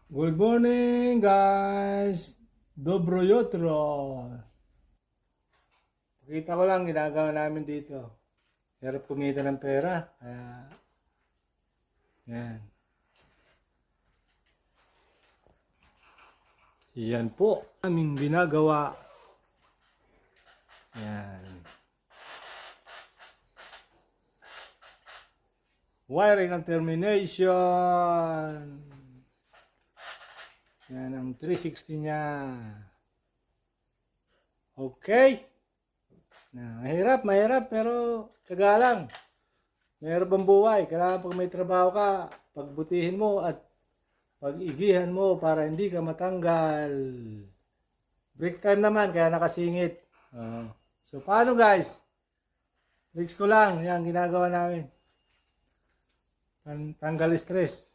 Good morning, guys. Dobro jutro. Pakita ko lang ginagawa namin dito. Hirap kumita ng pera. Yan. Yan po aming ginagawa. Yan. Wiring and termination. Yan ang 360 niya. Okay. Mahirap pero tsaga lang. Mahirap ang buhay. Kailangan pag may trabaho ka, pagbutihin mo at pag-igihan mo para hindi ka matanggal. Break time naman, kaya nakasingit. So, paano guys? Tricks ko lang. Yan, ginagawa namin. Tanggal stress.